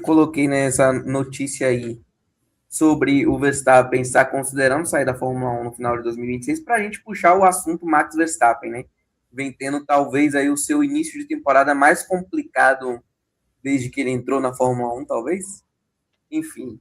coloquei nessa notícia aí sobre o Verstappen estar considerando sair da Fórmula 1 no final de 2026, para a gente puxar o assunto Max Verstappen, né? Vem tendo talvez aí o seu início de temporada mais complicado desde que ele entrou na Fórmula 1, talvez. Enfim.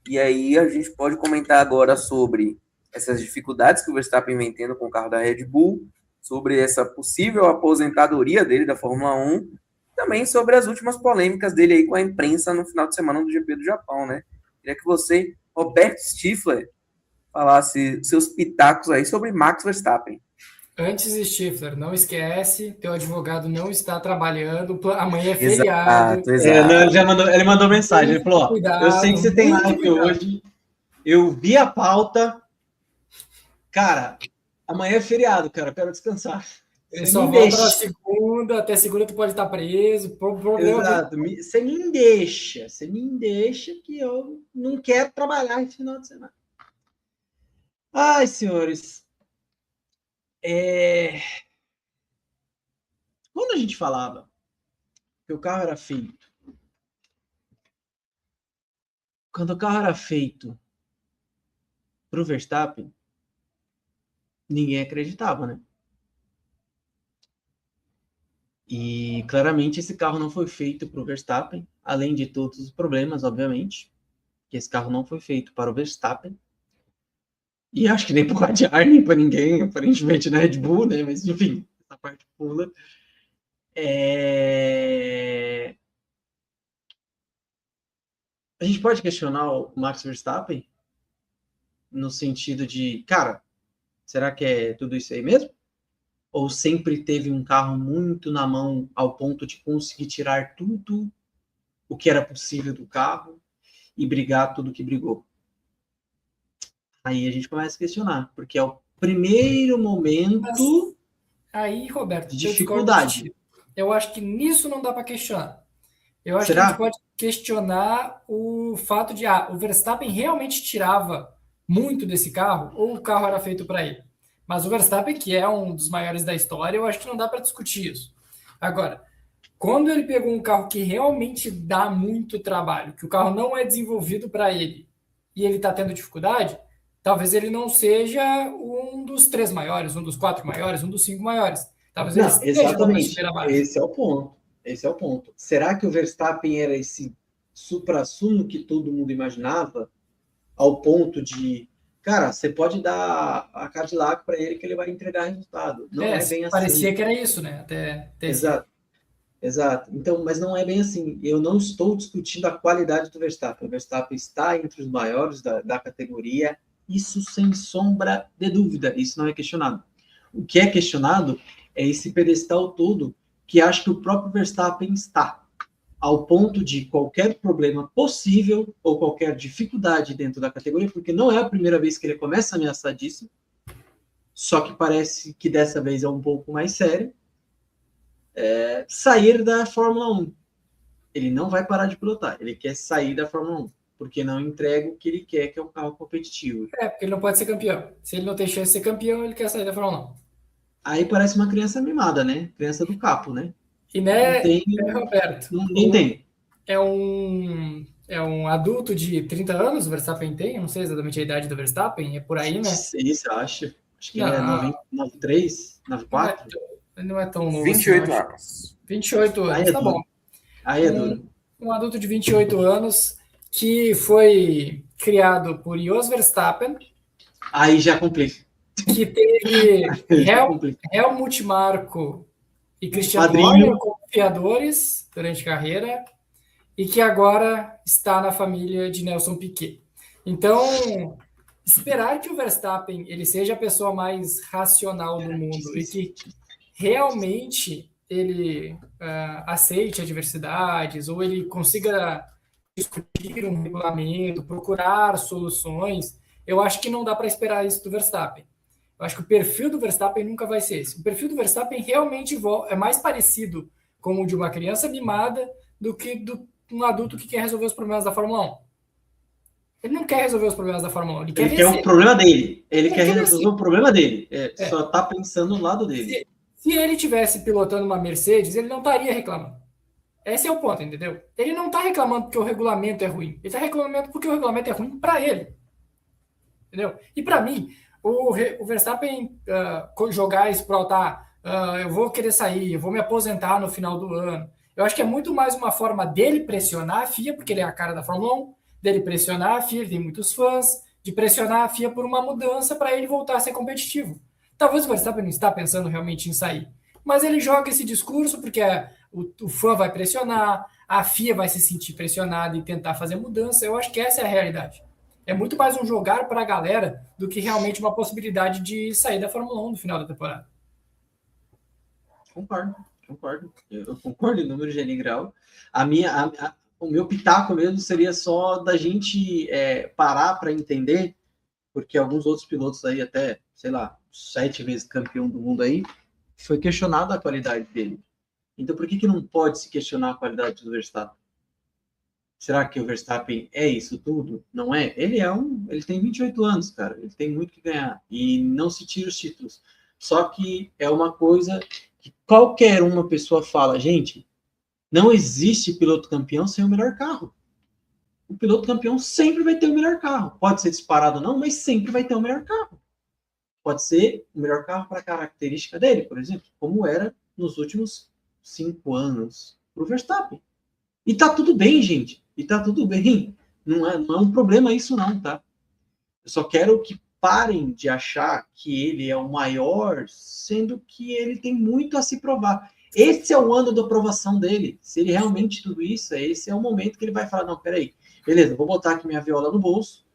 E aí a gente pode comentar agora sobre essas dificuldades que o Verstappen vem tendo com o carro da Red Bull, sobre essa possível aposentadoria dele da Fórmula 1, também sobre as últimas polêmicas dele aí com a imprensa no final de semana do GP do Japão, né? Queria que você, Roberto Stifler, falasse seus pitacos aí sobre Max Verstappen. Antes, Stifler, não esquece, teu advogado não está trabalhando, amanhã é feriado. Exato, Não, exato. ele mandou mensagem, ele falou, Cuidado, eu sei que você tem muito live cuidado. hoje, eu vi a pauta, cara, amanhã é feriado, cara, eu quero descansar. Ele Você só me volta na deixa. segunda, até segunda tu pode estar preso, problema dele. Exato, você me deixa que eu não quero trabalhar esse final de semana. Ai, senhores, quando a gente falava que o carro era feito, quando o carro era feito para o Verstappen, ninguém acreditava, né? E claramente esse carro não foi feito para o Verstappen, além de todos os problemas, obviamente, que esse carro não foi feito para o Verstappen. E acho que nem para o Radiar, nem para ninguém, aparentemente na Red Bull, né? Mas enfim, essa parte pula. A gente pode questionar o Max Verstappen no sentido de, cara, será que é tudo isso aí mesmo? Ou sempre teve um carro muito na mão ao ponto de conseguir tirar tudo o que era possível do carro e brigar tudo que brigou? Aí a gente começa a questionar, porque é o primeiro momento Aí, Roberto, de eu discordo de dificuldade. ti. Eu acho que nisso não dá para questionar. Eu acho que a gente Será? pode questionar o fato de o Verstappen realmente tirava muito desse carro ou o carro era feito para ele. Mas o Verstappen, que é um dos maiores da história, eu acho que não dá para discutir isso. Agora, quando ele pegou um carro que realmente dá muito trabalho, que o carro não é desenvolvido para ele e ele está tendo dificuldade, talvez ele não seja um dos 3 maiores, um dos 4 maiores, um dos 5 maiores. Talvez ele Não, esteja na exatamente. prateleira abaixo. Esse é o ponto. Esse é o ponto. Será que o Verstappen era esse suprassumo que todo mundo imaginava, ao ponto de, cara, você pode dar a Cadillac para ele que ele vai entregar resultado? Não é bem Parecia assim. que era isso, né? Até Exato. Exato. Então, mas não é bem assim. Eu não estou discutindo a qualidade do Verstappen. O Verstappen está entre os maiores da categoria. Isso sem sombra de dúvida. Isso não é questionado. O que é questionado é esse pedestal todo que acho que o próprio Verstappen está, ao ponto de qualquer problema possível ou qualquer dificuldade dentro da categoria, porque não é a primeira vez que ele começa a ameaçar disso, só que parece que dessa vez é um pouco mais sério, sair da Fórmula 1. Ele não vai parar de pilotar, ele quer sair da Fórmula 1, porque não entrega o que ele quer, que é um carro competitivo. porque ele não pode ser campeão. Se ele não tem chance de ser campeão, ele quer sair da Fórmula 1. Aí parece uma criança mimada, né? Criança do capo, né? E Não tem, Roberto, ninguém tem. É um adulto de 30 anos, o Verstappen tem, não sei exatamente a idade do Verstappen, é por aí, né? 6, acho. Acho que Não, é 93, 94. Não é tão novo 28 assim, anos. 28 Aí anos, é tá duro. bom. Aí é duro. Um adulto de 28 anos que foi criado por Jos Verstappen, Aí já complica. que teve Aí já complica. Helmut Marko e Christian Padrinho. Horner como criadores durante a carreira e que agora está na família de Nelson Piquet. Então, esperar que o Verstappen ele seja a pessoa mais racional do mundo e que realmente ele aceite adversidades ou ele consiga discutir um regulamento, procurar soluções, eu acho que não dá para esperar isso do Verstappen. Eu acho que o perfil do Verstappen nunca vai ser esse. O perfil do Verstappen realmente é mais parecido com o de uma criança mimada do que de um adulto que quer resolver os problemas da Fórmula 1. Ele não quer resolver os problemas da Fórmula 1, ele quer vencer. O problema dele. Ele quer resolver o problema dele. Só está pensando no lado dele. Se ele tivesse pilotando uma Mercedes, ele não estaria reclamando. Esse é o ponto, entendeu? Ele não está reclamando porque o regulamento é ruim. Ele está reclamando porque o regulamento é ruim para ele. Entendeu? E para mim, o Verstappen jogar esse pro eu vou querer sair, eu vou me aposentar no final do ano. Eu acho que é muito mais uma forma dele pressionar a FIA, porque ele é a cara da Fórmula 1, dele pressionar a FIA, ele tem muitos fãs, de pressionar a FIA por uma mudança para ele voltar a ser competitivo. Talvez o Verstappen não está pensando realmente em sair, mas ele joga esse discurso porque o fã vai pressionar, a FIA vai se sentir pressionada e tentar fazer mudança. Eu acho que essa é a realidade. É muito mais um jogar para a galera do que realmente uma possibilidade de sair da Fórmula 1 no final da temporada. Concordo. Eu concordo em número de grau. O meu pitaco mesmo seria só da gente parar para entender, porque alguns outros pilotos aí, até, sei lá, 7 vezes campeão do mundo aí, foi questionada a qualidade dele. Então, por que não pode se questionar a qualidade do Verstappen? Será que o Verstappen é isso tudo? Não é? Ele tem 28 anos, cara. Ele tem muito que ganhar. E não se tira os títulos. Só que é uma coisa que qualquer uma pessoa fala, gente, não existe piloto campeão sem o melhor carro. O piloto campeão sempre vai ter o melhor carro. Pode ser disparado ou não, mas sempre vai ter o melhor carro. Pode ser o melhor carro para a característica dele, por exemplo, como era nos últimos 5 anos para o Verstappen. E tá tudo bem, gente. E tá tudo bem. Não é um problema isso não, tá? Eu só quero que parem de achar que ele é o maior, sendo que ele tem muito a se provar. Esse é o ano da aprovação dele. Se ele realmente tudo isso, esse é o momento que ele vai falar, não, peraí, beleza, vou botar aqui minha viola no bolso,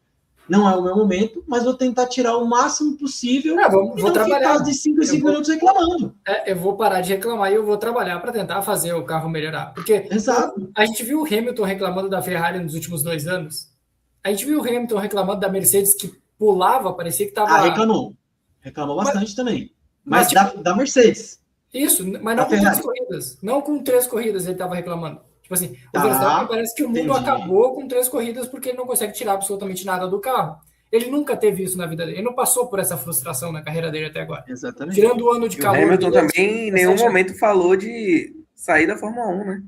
não é o meu momento, mas vou tentar tirar o máximo possível vou trabalhar de 5 em 5 minutos reclamando. Eu vou parar de reclamar e eu vou trabalhar para tentar fazer o carro melhorar. Porque a gente viu o Hamilton reclamando da Ferrari nos últimos 2 anos. A gente viu o Hamilton reclamando da Mercedes que pulava, parecia que estava... Reclamou bastante também. Mas tipo, da Mercedes. Isso, mas não com 3 corridas. Não com 3 corridas ele estava reclamando. Tipo assim, o Verstappen parece que o mundo acabou com 3 corridas porque ele não consegue tirar absolutamente nada do carro. Ele nunca teve isso na vida dele. Ele não passou por essa frustração na carreira dele até agora. Exatamente. Tirando o ano de calor. O Hamilton também em nenhum momento falou de sair da Fórmula 1, né?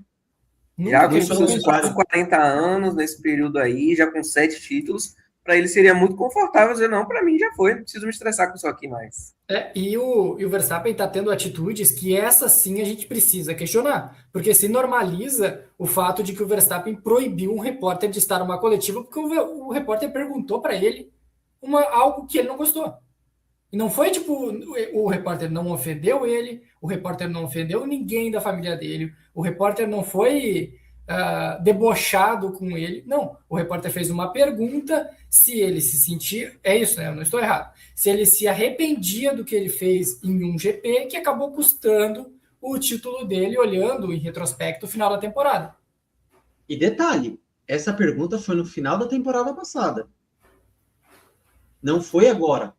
Já com seus quase 40 anos, nesse período aí, já com 7 títulos, para ele seria muito confortável dizer, não, para mim já foi, não preciso me estressar com isso aqui mais. E o Verstappen está tendo atitudes que essa sim a gente precisa questionar, porque se normaliza o fato de que o Verstappen proibiu um repórter de estar numa coletiva porque o repórter perguntou para ele algo que ele não gostou. E não foi tipo, o repórter não ofendeu ele, o repórter não ofendeu ninguém da família dele, o repórter não foi debochado com ele. Não, o repórter fez uma pergunta, se ele se sentia... É isso, né? Eu não estou errado. Se ele se arrependia do que ele fez em um GP, que acabou custando o título dele, olhando em retrospecto o final da temporada. E detalhe, essa pergunta foi no final da temporada passada. Não foi agora.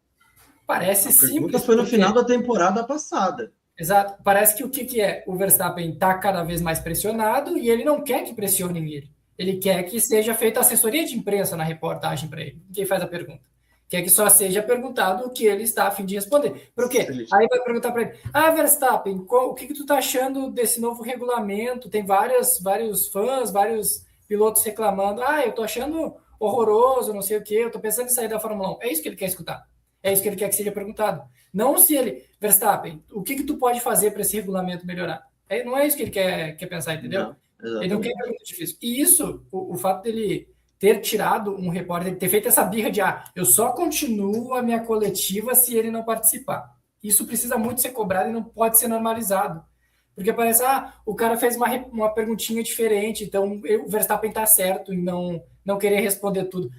Parece simples. A pergunta foi no final da temporada passada. Exato. Parece que o que é? O Verstappen está cada vez mais pressionado e ele não quer que pressionem ele. Ele quer que seja feita assessoria de imprensa na reportagem para ele. Quem faz a pergunta? Quer que só seja perguntado o que ele está a fim de responder. Por quê? Aí vai perguntar para ele, Verstappen, o que tu está achando desse novo regulamento? Tem vários fãs, vários pilotos reclamando. Eu estou achando horroroso, não sei o quê, eu estou pensando em sair da Fórmula 1. É isso que ele quer escutar. É isso que ele quer que seja perguntado. Não se ele... Verstappen, o que tu pode fazer para esse regulamento melhorar? Não é isso que ele quer pensar, entendeu? Não, ele não quer pergunta difícil. E isso, o fato dele ter tirado um repórter, ter feito essa birra de eu só continuo a minha coletiva se ele não participar. Isso precisa muito ser cobrado e não pode ser normalizado. Porque parece, o cara fez uma perguntinha diferente, então o Verstappen está certo em não querer responder tudo.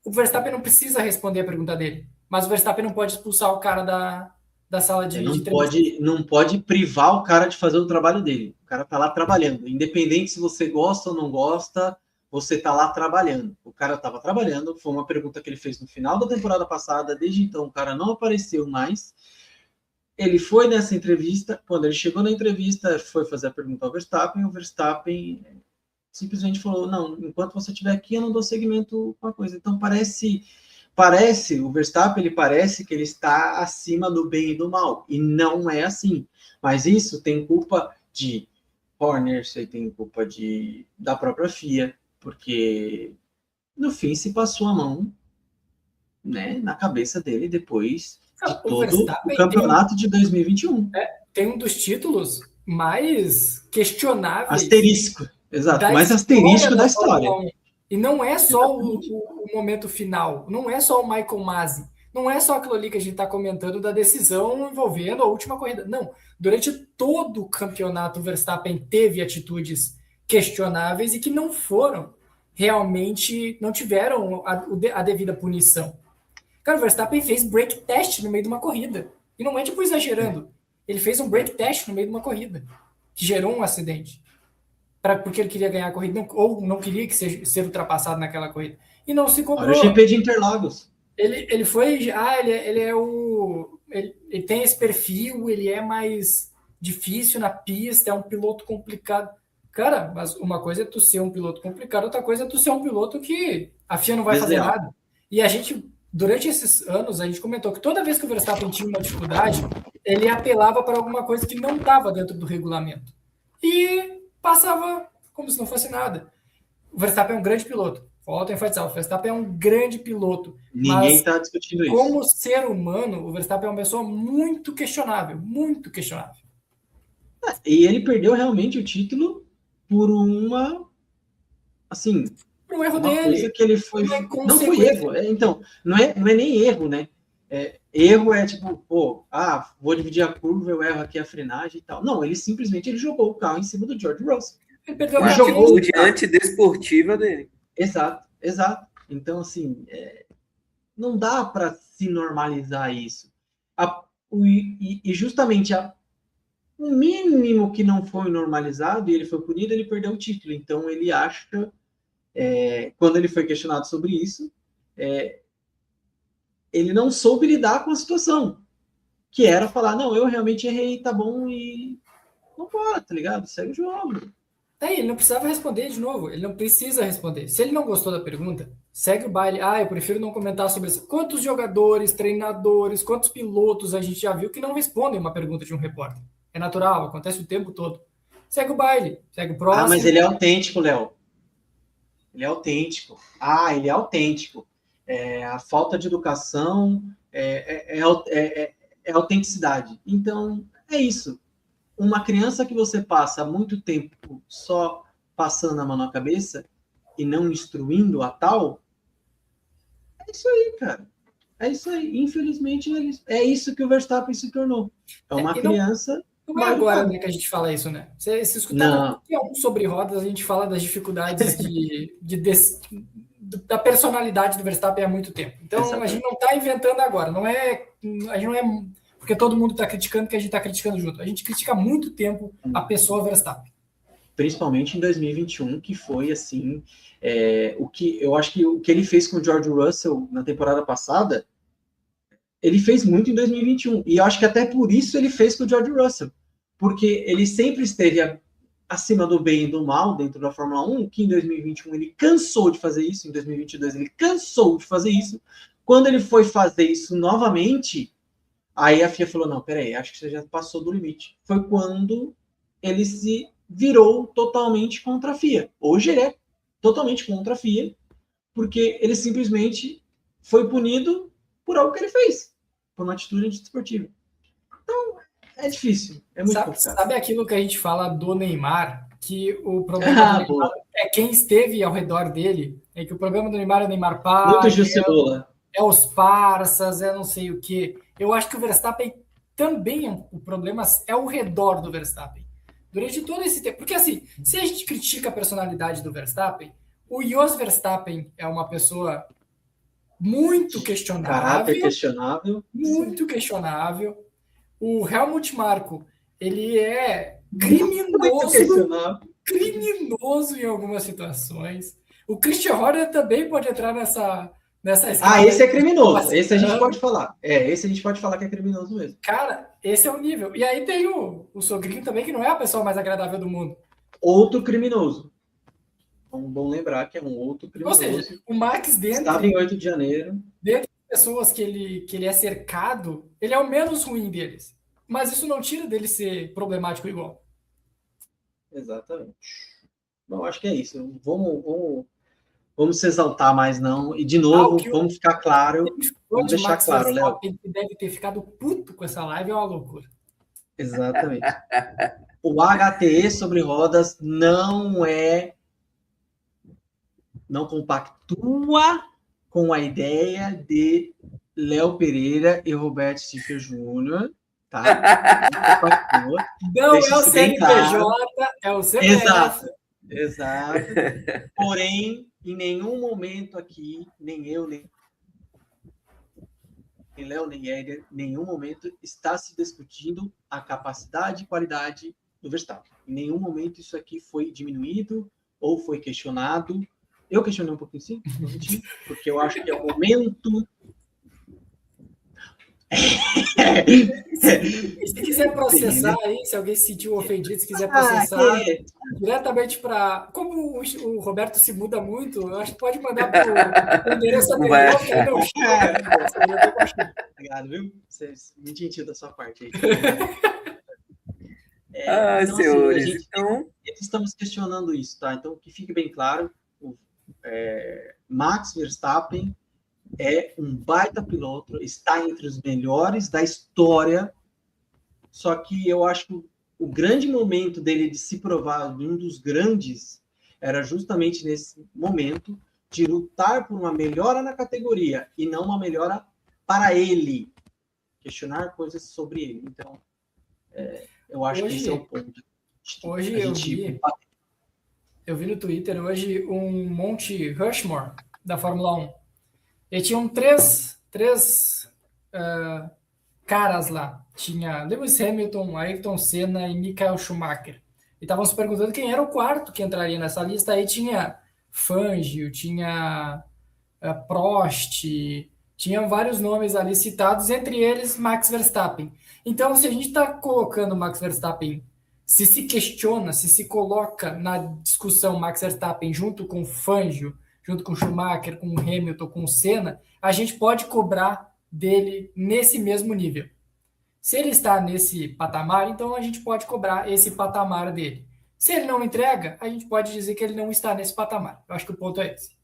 O Verstappen não precisa responder a pergunta dele. Mas o Verstappen não pode expulsar o cara da sala de não pode privar o cara de fazer o trabalho dele. O cara tá lá trabalhando. Independente se você gosta ou não gosta, você tá lá trabalhando. O cara tava trabalhando. Foi uma pergunta que ele fez no final da temporada passada. Desde então, o cara não apareceu mais. Ele foi nessa entrevista. Quando ele chegou na entrevista, foi fazer a pergunta ao Verstappen. O Verstappen simplesmente falou, não, enquanto você estiver aqui, eu não dou seguimento com a coisa. Então, o Verstappen, ele parece que ele está acima do bem e do mal, e não é assim. Mas isso tem culpa de Horner, você tem culpa da própria FIA, porque no fim se passou a mão, né, na cabeça dele depois de O todo o Verstappen campeonato de 2021. tem um dos títulos mais questionáveis Asterisco, exato, da mais história asterisco da Fórmula história. 1. E não é só o momento final, não é só o Michael Masi, não é só aquilo ali que a gente está comentando da decisão envolvendo a última corrida. Não, durante todo o campeonato, o Verstappen teve atitudes questionáveis e que não foram realmente, não tiveram a devida punição. Cara, o Verstappen fez break test no meio de uma corrida. E não é tipo exagerando. Ele fez um break test no meio de uma corrida, que gerou um acidente. Porque ele queria ganhar a corrida, ou não queria que ser ultrapassado naquela corrida. E não se cobrou. Olha o GP de Interlagos. Ele foi. Ele é o. Ele tem esse perfil, ele é mais difícil na pista, é um piloto complicado. Cara, mas uma coisa é tu ser um piloto complicado, outra coisa é tu ser um piloto que a FIA não vai fazer nada. E a gente, durante esses anos, a gente comentou que toda vez que o Verstappen tinha uma dificuldade, ele apelava para alguma coisa que não estava dentro do regulamento. E passava como se não fosse nada. O Verstappen é um grande piloto. Volto a enfatizar, o Verstappen é um grande piloto. Ninguém está discutindo isso. Como ser humano, o Verstappen é uma pessoa muito questionável. Muito questionável. E ele perdeu realmente o título por uma... Assim... Por um erro uma dele. Coisa que ele foi... Não foi erro. Então, não é nem erro, né? Erro é tipo, pô, vou dividir a curva, eu erro aqui a frenagem e tal. Não, ele simplesmente jogou o carro em cima do George Russell. Ele perdeu a atitude antidesportiva dele. Exato. Então, assim, não dá para se normalizar isso. E justamente o mínimo que não foi normalizado, e ele foi punido, ele perdeu o título. Então, ele acha, quando ele foi questionado sobre isso, ele não soube lidar com a situação, que era falar, não, eu realmente errei, tá bom, e não pode, tá ligado? Segue o jogo. Ele não precisava responder de novo, ele não precisa responder. Se ele não gostou da pergunta, segue o baile. Eu prefiro não comentar sobre isso. Quantos jogadores, treinadores, quantos pilotos a gente já viu que não respondem uma pergunta de um repórter? É natural, acontece o tempo todo. Segue o baile, segue o próximo. Mas ele é autêntico, Léo. Ele é autêntico. Ele é autêntico. A falta de educação é autenticidade. Então, é isso. Uma criança que você passa muito tempo só passando a mão na cabeça e não instruindo a tal, é isso aí, cara. É isso aí. Infelizmente, é isso que o Verstappen se tornou. É uma criança... Não é agora, né, que a gente fala isso, né? Se escutar qualquer um sobre rodas, a gente fala das dificuldades da personalidade do Verstappen há muito tempo. Então, exatamente. A gente não está inventando agora. A gente não é porque todo mundo está criticando que a gente está criticando junto. A gente critica há muito tempo a pessoa Verstappen. Principalmente em 2021, que foi, assim, eu acho que o que ele fez com o George Russell na temporada passada, ele fez muito em 2021. E eu acho que até por isso ele fez com o George Russell. Porque ele sempre esteve acima do bem e do mal dentro da Fórmula 1, que em 2021 ele cansou de fazer isso, em 2022 ele cansou de fazer isso. Quando ele foi fazer isso novamente, aí a FIA falou, não, peraí, acho que você já passou do limite. Foi quando ele se virou totalmente contra a FIA. Hoje ele é totalmente contra a FIA, porque ele simplesmente foi punido por algo que ele fez, por uma atitude antidesportiva. Então, é difícil, é muito complicado. Sabe aquilo que a gente fala do Neymar? Que o problema do Neymar é quem esteve ao redor dele, é que o problema do Neymar é o Neymar pai, é os parças, é não sei o quê. Eu acho que o Verstappen também, o problema é ao redor do Verstappen. Durante todo esse tempo. Porque assim, se a gente critica a personalidade do Verstappen, o Jos Verstappen é uma pessoa muito questionável. Caráter questionável. Muito questionável. O Helmut Marko, ele é criminoso em algumas situações. O Christian Horner também pode entrar nessa escala. Esse é criminoso. Esse a gente pode falar. Esse a gente pode falar que é criminoso mesmo. Cara, esse é o nível. E aí tem o sogrinho também, que não é a pessoa mais agradável do mundo. Outro criminoso. Bom lembrar que é um outro criminoso. Ou seja, o Max estava em 8 de janeiro. Dentro das pessoas que ele é cercado, ele é o menos ruim deles. Mas isso não tira dele ser problemático igual. Exatamente. Bom, acho que é isso. Vamos se exaltar mais, não. E, de novo, vamos ficar claro. Vamos deixar claro, Léo. Que deve ter ficado puto com essa live, é uma loucura. Exatamente. O HTE sobre rodas não compactua com a ideia de Léo Pereira e Roberto Stifler Jr., tá? Não é o CNPJ, é o CPF. Exato. Porém, em nenhum momento aqui, nem eu, nem Léo, nem Éder, em nenhum momento está se discutindo a capacidade e qualidade do Verstappen. Em nenhum momento isso aqui foi diminuído ou foi questionado. Eu questionei um pouquinho, sim, porque eu acho que é o momento... Se quiser processar aí, se alguém se sentiu ofendido, se quiser processar diretamente para... Como o Roberto se muda muito, eu acho que pode mandar para o endereço anterior, que ele não chega. Obrigado, viu? Muito gentil da sua parte aí. Então, senhores, então... Estamos questionando isso, tá? Então, que fique bem claro, Max Verstappen é um baita piloto, está entre os melhores da história, só que eu acho que o grande momento dele de se provar um dos grandes era justamente nesse momento de lutar por uma melhora na categoria e não uma melhora para ele, questionar coisas sobre ele. Então, eu acho que esse é o ponto. Hoje eu vi no Twitter hoje um Monte Rushmore da Fórmula 1. E tinham três caras lá. Tinha Lewis Hamilton, Ayrton Senna e Michael Schumacher. E estavam se perguntando quem era o quarto que entraria nessa lista. Aí tinha Fangio, tinha Prost, tinham vários nomes ali citados, entre eles Max Verstappen. Então, se a gente está colocando Max Verstappen, se questiona, se coloca na discussão Max Verstappen junto com Fangio, junto com Schumacher, com Hamilton, com Senna, a gente pode cobrar dele nesse mesmo nível. Se ele está nesse patamar, então a gente pode cobrar esse patamar dele. Se ele não entrega, a gente pode dizer que ele não está nesse patamar. Eu acho que o ponto é esse.